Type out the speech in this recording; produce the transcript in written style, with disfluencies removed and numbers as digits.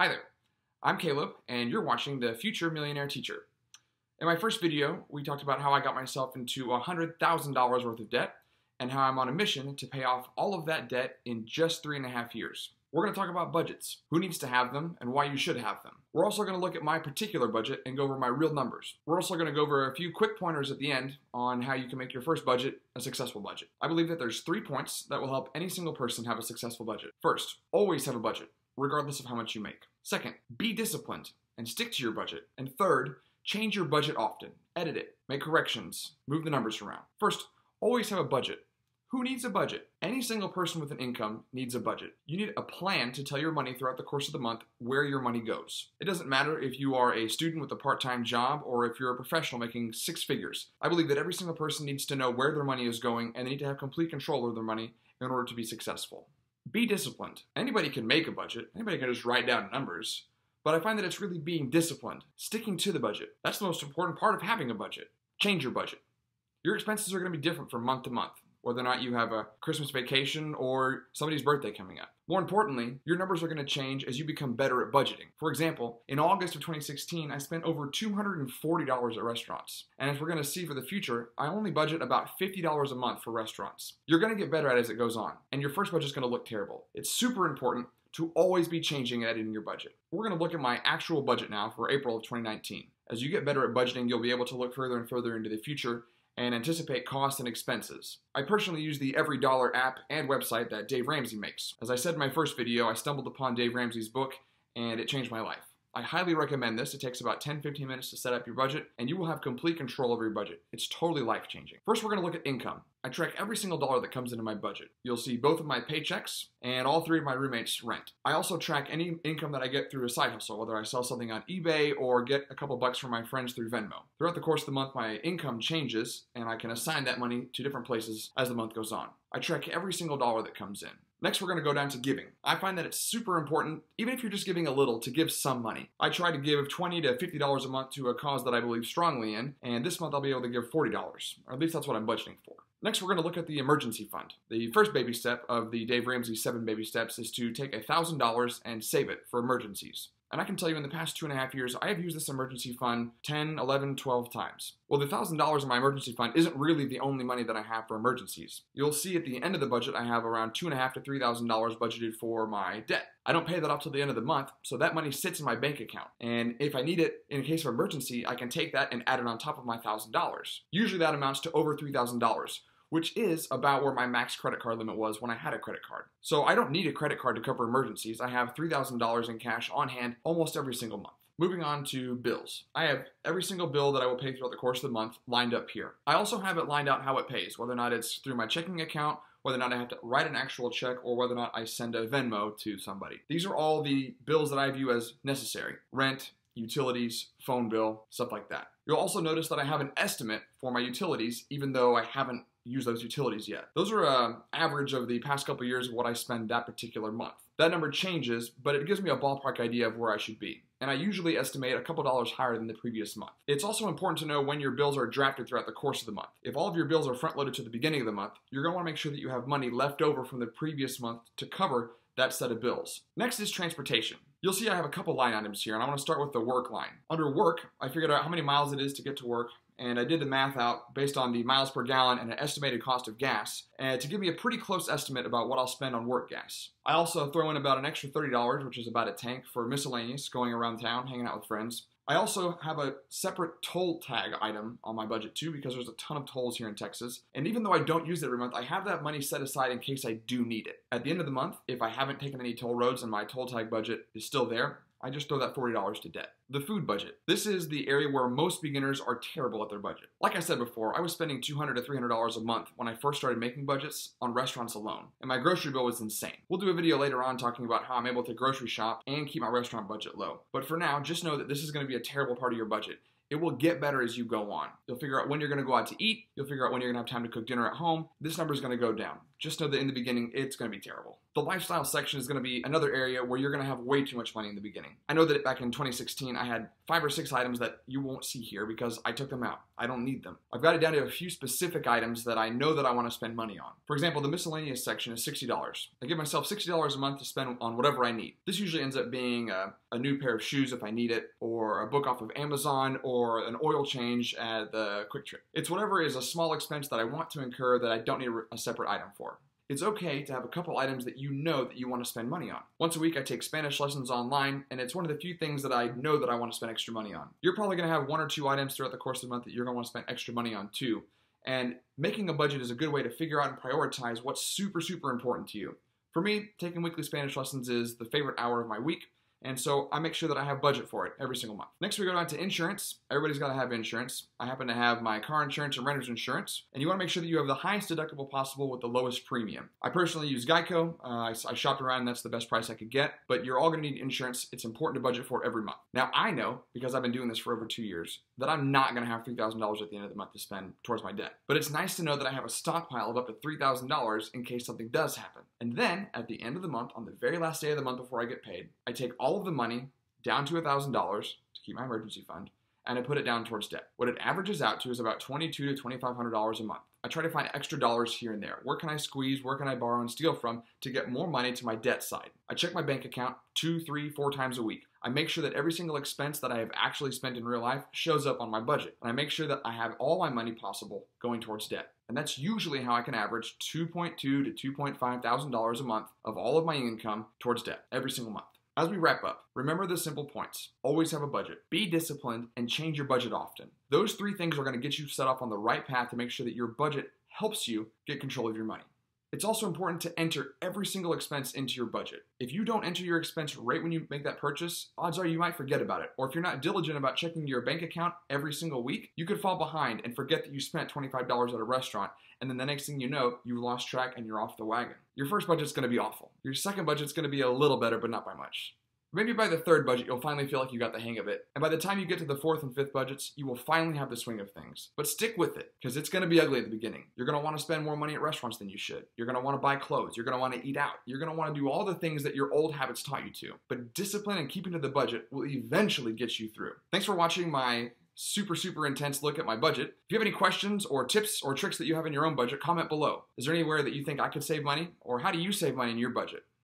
Hi there, I'm Caleb, and you're watching The Future Millionaire Teacher. In my first video, we talked about how I got myself into $100,000 worth of debt and how I'm on a mission to pay off all of that debt in just 3.5 years. We're going to talk about budgets, who needs to have them, and why you should have them. We're also going to look at my particular budget and go over my real numbers. We're also going to go over a few quick pointers at the end on how you can make your first budget a successful budget. I believe that there's 3 points that will help any single person have a successful budget. First, always have a budget, regardless of how much you make. Second, be disciplined and stick to your budget. And third, change your budget often. Edit it, make corrections, move the numbers around. First, always have a budget. Who needs a budget? Any single person with an income needs a budget. You need a plan to tell your money throughout the course of the month where your money goes. It doesn't matter if you are a student with a part-time job or if you're a professional making 6 figures. I believe that every single person needs to know where their money is going and they need to have complete control over their money in order to be successful. Be disciplined. Anybody can make a budget. Anybody can just write down numbers. But I find that it's really being disciplined, sticking to the budget. That's the most important part of having a budget. Change your budget. Your expenses are going to be different from month to month, whether or not you have a Christmas vacation or somebody's birthday coming up. More importantly, your numbers are going to change as you become better at budgeting. For example, in August of 2016, I spent over $240 at restaurants. And as we're going to see for the future, I only budget about $50 a month for restaurants. You're going to get better at it as it goes on, and your first budget is going to look terrible. It's super important to always be changing and editing your budget. We're going to look at my actual budget now for April of 2019. As you get better at budgeting, you'll be able to look further and further into the future and anticipate costs and expenses. I personally use the Every Dollar app and website that Dave Ramsey makes. As I said in my first video, I stumbled upon Dave Ramsey's book and it changed my life. I highly recommend this. It takes about 10-15 minutes to set up your budget and you will have complete control over your budget. It's totally life-changing. First, we're going to look at income. I track every single dollar that comes into my budget. You'll see both of my paychecks and all 3 of my roommates' rent. I also track any income that I get through a side hustle, whether I sell something on eBay or get a couple bucks from my friends through Venmo. Throughout the course of the month, my income changes and I can assign that money to different places as the month goes on. I track every single dollar that comes in. Next, we're going to go down to giving. I find that it's super important, even if you're just giving a little, to give some money. I try to give $20 to $50 a month to a cause that I believe strongly in, and this month I'll be able to give $40, or at least that's what I'm budgeting for. Next, we're going to look at the emergency fund. The first baby step of the Dave Ramsey 7 baby steps is to take $1,000 and save it for emergencies. And I can tell you in the past 2.5 years, I have used this emergency fund 10, 11, 12 times. Well, the $1,000 in my emergency fund isn't really the only money that I have for emergencies. You'll see at the end of the budget, I have around $2,500 to $3,000 budgeted for my debt. I don't pay that up till the end of the month, so that money sits in my bank account. And if I need it in case of emergency, I can take that and add it on top of my $1,000. Usually that amounts to over $3,000. Which is about where my max credit card limit was when I had a credit card. So I don't need a credit card to cover emergencies. I have $3,000 in cash on hand almost every single month. Moving on to bills. I have every single bill that I will pay throughout the course of the month lined up here. I also have it lined out how it pays, whether or not it's through my checking account, whether or not I have to write an actual check, or whether or not I send a Venmo to somebody. These are all the bills that I view as necessary. Rent, utilities, phone bill, stuff like that. You'll also notice that I have an estimate for my utilities, even though I haven't used those utilities yet. Those are an average of the past couple years of what I spend that particular month. That number changes, but it gives me a ballpark idea of where I should be. And I usually estimate a couple dollars higher than the previous month. It's also important to know when your bills are drafted throughout the course of the month. If all of your bills are front-loaded to the beginning of the month, you're going to want to make sure that you have money left over from the previous month to cover that set of bills. Next is transportation. You'll see I have a couple line items here, and I want to start with the work line. Under work, I figured out how many miles it is to get to work, and I did the math out based on the miles per gallon and an estimated cost of gas, to give me a pretty close estimate about what I'll spend on work gas. I also throw in about an extra $30, which is about a tank, for miscellaneous, going around town, hanging out with friends. I also have a separate toll tag item on my budget too, because there's a ton of tolls here in Texas. And even though I don't use it every month, I have that money set aside in case I do need it. At the end of the month, if I haven't taken any toll roads and my toll tag budget is still there, I just throw that $40 to debt. The food budget. This is the area where most beginners are terrible at their budget. Like I said before, I was spending $200 to $300 a month when I first started making budgets on restaurants alone, and my grocery bill was insane. We'll do a video later on talking about how I'm able to grocery shop and keep my restaurant budget low. But for now, just know that this is going to be a terrible part of your budget. It will get better as you go on. You'll figure out when you're going to go out to eat. You'll figure out when you're going to have time to cook dinner at home. This number is going to go down. just know that in the beginning, it's going to be terrible. The lifestyle section is going to be another area where you're going to have way too much money in the beginning. I know that back in 2016, I had 5 or 6 items that you won't see here because I took them out. I don't need them. I've got it down to a few specific items that I know that I want to spend money on. For example, the miscellaneous section is $60. I give myself $60 a month to spend on whatever I need. This usually ends up being a new pair of shoes if I need it, or a book off of Amazon, or an oil change at the Quick Trip. It's whatever is a small expense that I want to incur that I don't need a separate item for. It's okay to have a couple items that you know that you want to spend money on. Once a week I take Spanish lessons online, and it's one of the few things that I know that I want to spend extra money on. You're probably going to have 1 or 2 items throughout the course of the month that you're going to want to spend extra money on too. And making a budget is a good way to figure out and prioritize what's super, super important to you. For me, taking weekly Spanish lessons is the favorite hour of my week. And so I make sure that I have budget for it every single month. Next, we go down to insurance. Everybody's got to have insurance. I happen to have my car insurance and renter's insurance. And you want to make sure that you have the highest deductible possible with the lowest premium. I personally use Geico. I shopped around and that's the best price I could get. But you're all going to need insurance. It's important to budget for every month. Now, I know, because I've been doing this for over 2 years, that I'm not going to have $3,000 at the end of the month to spend towards my debt. But it's nice to know that I have a stockpile of up to $3,000 in case something does happen. And then, at the end of the month, on the very last day of the month before I get paid, I take all of the money down to $1,000 to keep my emergency fund, and I put it down towards debt. What it averages out to is about $2,200 to $2,500 a month. I try to find extra dollars here and there. Where can I squeeze, where can I borrow and steal from to get more money to my debt side? I check my bank account 2, 3, 4 times a week. I make sure that every single expense that I have actually spent in real life shows up on my budget. And I make sure that I have all my money possible going towards debt. And that's usually how I can average $2,200 to $2,500 a month of all of my income towards debt every single month. As we wrap up, remember the simple points. Always have a budget, be disciplined, and change your budget often. Those 3 things are going to get you set off on the right path to make sure that your budget helps you get control of your money. It's also important to enter every single expense into your budget. If you don't enter your expense right when you make that purchase, odds are you might forget about it. Or if you're not diligent about checking your bank account every single week, you could fall behind and forget that you spent $25 at a restaurant, and then the next thing you know, you've lost track and you're off the wagon. Your first budget's going to be awful. Your second budget's going to be a little better, but not by much. Maybe by the 3rd budget, you'll finally feel like you got the hang of it. And by the time you get to the 4th and 5th budgets, you will finally have the swing of things. But stick with it, because it's going to be ugly at the beginning. You're going to want to spend more money at restaurants than you should. You're going to want to buy clothes. You're going to want to eat out. You're going to want to do all the things that your old habits taught you to. But discipline and keeping to the budget will eventually get you through. Thanks for watching my super intense look at my budget. If you have any questions or tips or tricks that you have in your own budget, comment below. Is there anywhere that you think I could save money? Or how do you save money in your budget?